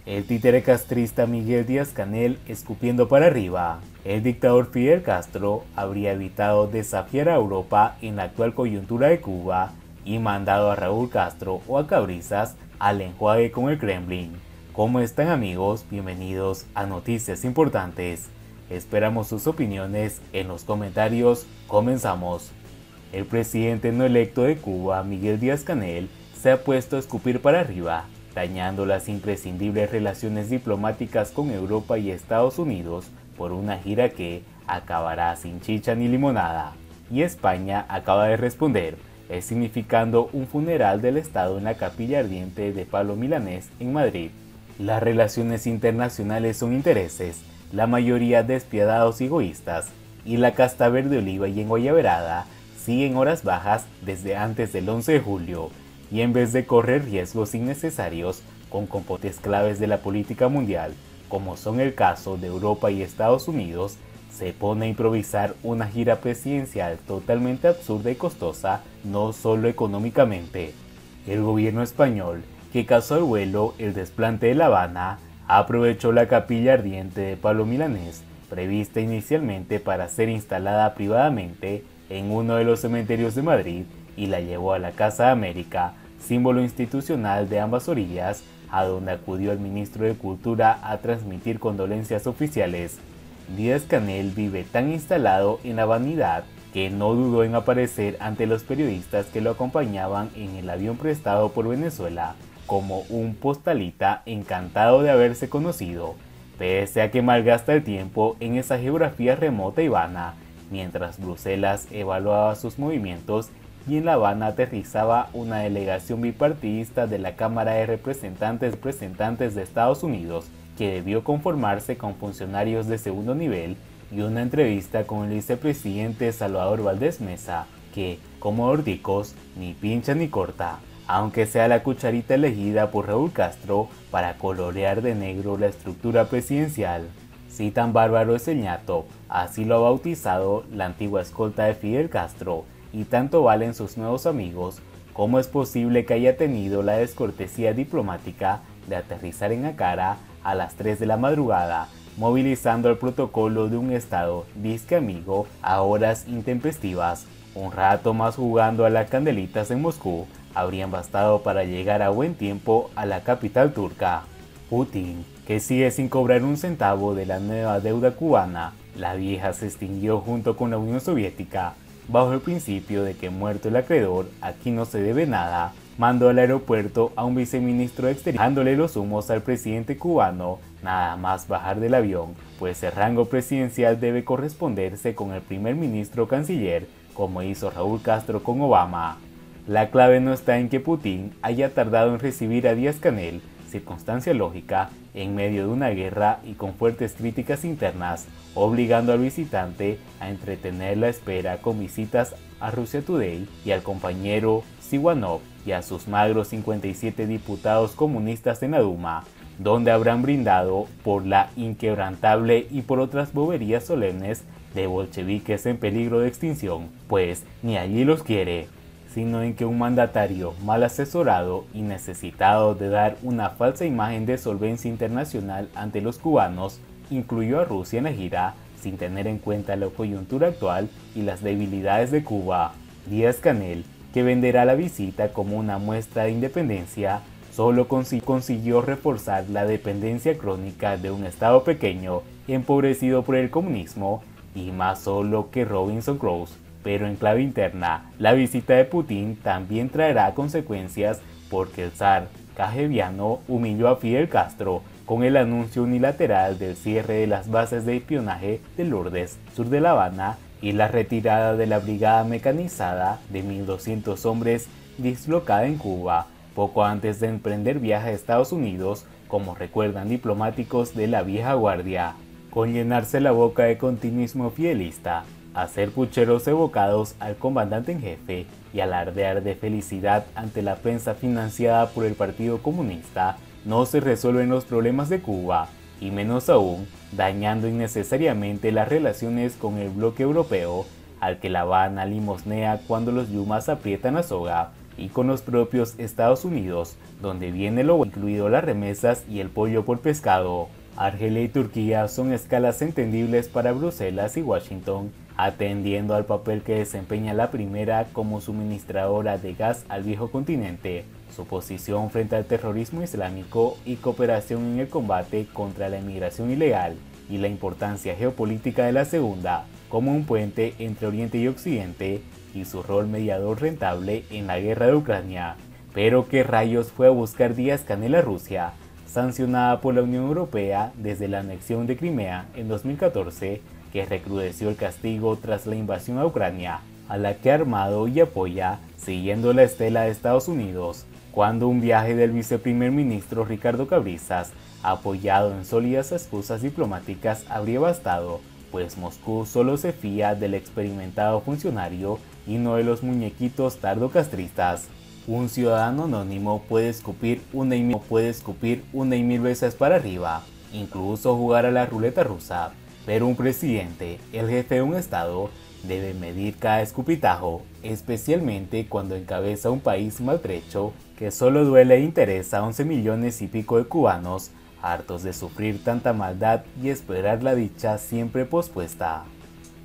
El títere castrista Miguel Díaz-Canel escupiendo para arriba. El dictador Fidel Castro habría evitado desafiar a Europa en la actual coyuntura de Cuba y mandado a Raúl Castro o a Cabrizas al enjuague con el Kremlin. ¿Cómo están, amigos? Bienvenidos a Noticias Importantes. Esperamos sus opiniones en los comentarios. Comenzamos. El presidente no electo de Cuba, Miguel Díaz-Canel, se ha puesto a escupir para arriba, dañando las imprescindibles relaciones diplomáticas con Europa y Estados Unidos por una gira que acabará sin chicha ni limonada. Y España acaba de responder, significando un funeral del Estado en la capilla ardiente de Pablo Milanés en Madrid. Las relaciones internacionales son intereses, la mayoría despiadados y egoístas, y la casta verde oliva y enguayaberada siguen horas bajas desde antes del 11 de julio, y en vez de correr riesgos innecesarios con componentes claves de la política mundial, como son el caso de Europa y Estados Unidos, se pone a improvisar una gira presidencial totalmente absurda y costosa, no solo económicamente. El gobierno español, que causó al vuelo el desplante de La Habana, aprovechó la capilla ardiente de Pablo Milanés, prevista inicialmente para ser instalada privadamente en uno de los cementerios de Madrid, y la llevó a la Casa de América, símbolo institucional de ambas orillas, a donde acudió el ministro de Cultura a transmitir condolencias oficiales. Díaz-Canel vive tan instalado en la vanidad que no dudó en aparecer ante los periodistas que lo acompañaban en el avión prestado por Venezuela como un postalita encantado de haberse conocido, pese a que malgasta el tiempo en esa geografía remota y vana, mientras Bruselas evaluaba sus movimientos y en La Habana aterrizaba una delegación bipartidista de la Cámara de Representantes de Estados Unidos, que debió conformarse con funcionarios de segundo nivel, y una entrevista con el vicepresidente Salvador Valdés Mesa, que, como ordicos, ni pincha ni corta, aunque sea la cucharita elegida por Raúl Castro para colorear de negro la estructura presidencial. Si tan bárbaro es el ñato, así lo ha bautizado la antigua escolta de Fidel Castro, y tanto valen sus nuevos amigos, ¿cómo es posible que haya tenido la descortesía diplomática de aterrizar en Ankara a las 3 de la madrugada, movilizando el protocolo de un estado disque amigo a horas intempestivas? Un rato más jugando a las candelitas en Moscú habrían bastado para llegar a buen tiempo a la capital turca. Putin, que sigue sin cobrar un centavo de la nueva deuda cubana, la vieja se extinguió junto con la Unión Soviética, bajo el principio de que muerto el acreedor, aquí no se debe nada, mandó al aeropuerto a un viceministro exterior, dándole los humos al presidente cubano, nada más bajar del avión, pues el rango presidencial debe corresponderse con el primer ministro canciller, como hizo Raúl Castro con Obama. La clave no está en que Putin haya tardado en recibir a Díaz-Canel, circunstancia lógica, en medio de una guerra y con fuertes críticas internas, obligando al visitante a entretener la espera con visitas a Russia Today y al compañero Siwanov y a sus magros 57 diputados comunistas en la Duma, donde habrán brindado por la inquebrantable y por otras boberías solemnes de bolcheviques en peligro de extinción, pues ni allí los quiere, sino en que un mandatario mal asesorado y necesitado de dar una falsa imagen de solvencia internacional ante los cubanos, incluyó a Rusia en la gira sin tener en cuenta la coyuntura actual y las debilidades de Cuba. Díaz-Canel, que venderá la visita como una muestra de independencia, solo consiguió reforzar la dependencia crónica de un estado pequeño empobrecido por el comunismo y más solo que Robinson Crusoe. Pero en clave interna, la visita de Putin también traerá consecuencias porque el zar cajeviano humilló a Fidel Castro con el anuncio unilateral del cierre de las bases de espionaje de Lourdes, sur de La Habana, y la retirada de la brigada mecanizada de 1.200 hombres dislocada en Cuba, poco antes de emprender viaje a Estados Unidos, como recuerdan diplomáticos de la vieja guardia. Con llenarse la boca de continuismo fidelista, hacer pucheros evocados al comandante en jefe y alardear de felicidad ante la prensa financiada por el Partido Comunista, no se resuelven los problemas de Cuba, y menos aún dañando innecesariamente las relaciones con el bloque europeo, al que La Habana limosnea cuando los yumas aprietan la soga, y con los propios Estados Unidos, donde viene lo incluido las remesas y el pollo por pescado. Argelia y Turquía son escalas entendibles para Bruselas y Washington, atendiendo al papel que desempeña la primera como suministradora de gas al viejo continente, su posición frente al terrorismo islámico y cooperación en el combate contra la inmigración ilegal, y la importancia geopolítica de la segunda, como un puente entre Oriente y Occidente, y su rol mediador rentable en la guerra de Ucrania. Pero ¿qué rayos fue a buscar Díaz-Canel a Rusia, sancionada por la Unión Europea desde la anexión de Crimea en 2014, que recrudeció el castigo tras la invasión a Ucrania, a la que ha armado y apoya, siguiendo la estela de Estados Unidos, cuando un viaje del viceprimer ministro Ricardo Cabrizas, apoyado en sólidas excusas diplomáticas, habría bastado, pues Moscú solo se fía del experimentado funcionario y no de los muñequitos tardocastristas. Un ciudadano anónimo puede escupir una y mil veces para arriba, incluso jugar a la ruleta rusa, pero un presidente, el jefe de un estado, debe medir cada escupitajo, especialmente cuando encabeza un país maltrecho que solo duele e interesa a 11 millones y pico de cubanos, hartos de sufrir tanta maldad y esperar la dicha siempre pospuesta.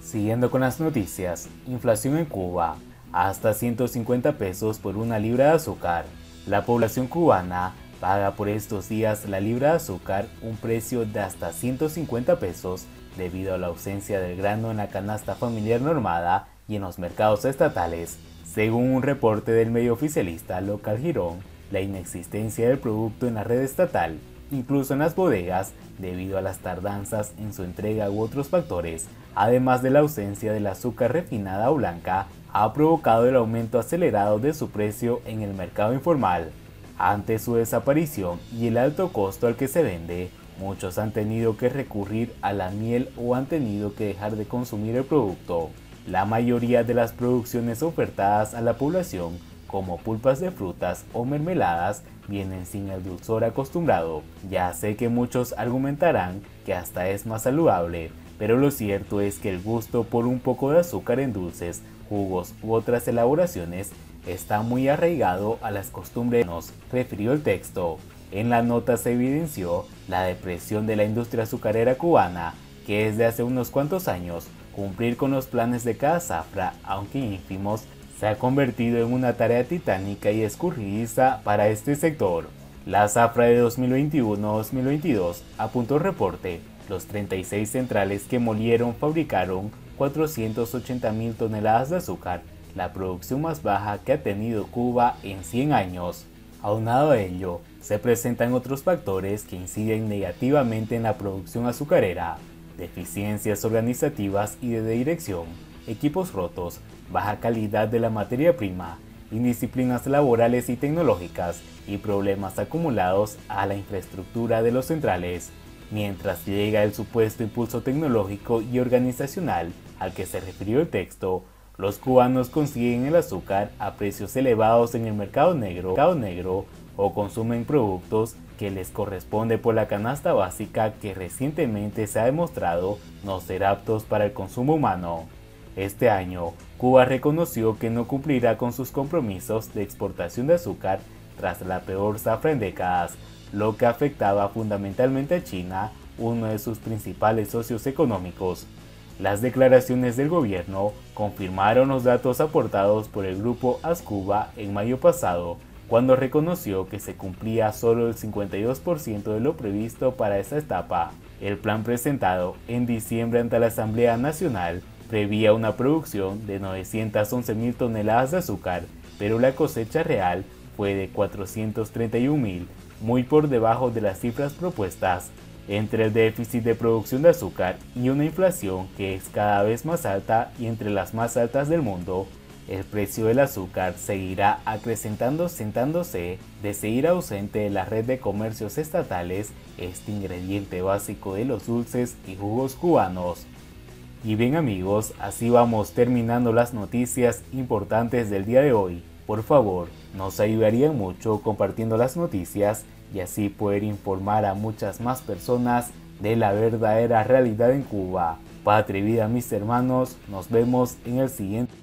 Siguiendo con las noticias, inflación en Cuba, hasta 150 pesos por una libra de azúcar. La población cubana paga por estos días la libra de azúcar un precio de hasta 150 pesos debido a la ausencia del grano en la canasta familiar normada y en los mercados estatales. Según un reporte del medio oficialista local Girón, la inexistencia del producto en la red estatal, incluso en las bodegas, debido a las tardanzas en su entrega u otros factores, además de la ausencia del azúcar refinada o blanca, ha provocado el aumento acelerado de su precio en el mercado informal. Ante su desaparición y el alto costo al que se vende, muchos han tenido que recurrir a la miel o han tenido que dejar de consumir el producto. La mayoría de las producciones ofertadas a la población, como pulpas de frutas o mermeladas, vienen sin el dulzor acostumbrado. Ya sé que muchos argumentarán que hasta es más saludable, pero lo cierto es que el gusto por un poco de azúcar en dulces, jugos u otras elaboraciones está muy arraigado a las costumbres, refirió el texto. En la nota se evidenció la depresión de la industria azucarera cubana, que desde hace unos cuantos años cumplir con los planes de cada zafra, aunque ínfimos, se ha convertido en una tarea titánica y escurridiza para este sector. La zafra de 2021-2022, apuntó el reporte, los 36 centrales que molieron fabricaron 480.000 toneladas de azúcar, la producción más baja que ha tenido Cuba en 100 años. Aunado a ello, se presentan otros factores que inciden negativamente en la producción azucarera: deficiencias organizativas y de dirección, equipos rotos, baja calidad de la materia prima, indisciplinas laborales y tecnológicas y problemas acumulados a la infraestructura de los centrales. Mientras llega el supuesto impulso tecnológico y organizacional al que se refirió el texto, los cubanos consiguen el azúcar a precios elevados en el mercado negro o consumen productos que les corresponde por la canasta básica que recientemente se ha demostrado no ser aptos para el consumo humano. Este año, Cuba reconoció que no cumplirá con sus compromisos de exportación de azúcar tras la peor zafra en décadas, lo que afectaba fundamentalmente a China, uno de sus principales socios económicos. Las declaraciones del gobierno confirmaron los datos aportados por el grupo Ascuba en mayo pasado, cuando reconoció que se cumplía solo el 52% de lo previsto para esa etapa. El plan presentado en diciembre ante la Asamblea Nacional prevía una producción de 911.000 toneladas de azúcar, pero la cosecha real fue de 431.000, muy por debajo de las cifras propuestas. Entre el déficit de producción de azúcar y una inflación que es cada vez más alta y entre las más altas del mundo, el precio del azúcar seguirá acrecentándose de seguir ausente de la red de comercios estatales, este ingrediente básico de los dulces y jugos cubanos. Y bien amigos, así vamos terminando las noticias importantes del día de hoy. Por favor, nos ayudarían mucho compartiendo las noticias y así poder informar a muchas más personas de la verdadera realidad en Cuba. Patria y vida mis hermanos, nos vemos en el siguiente.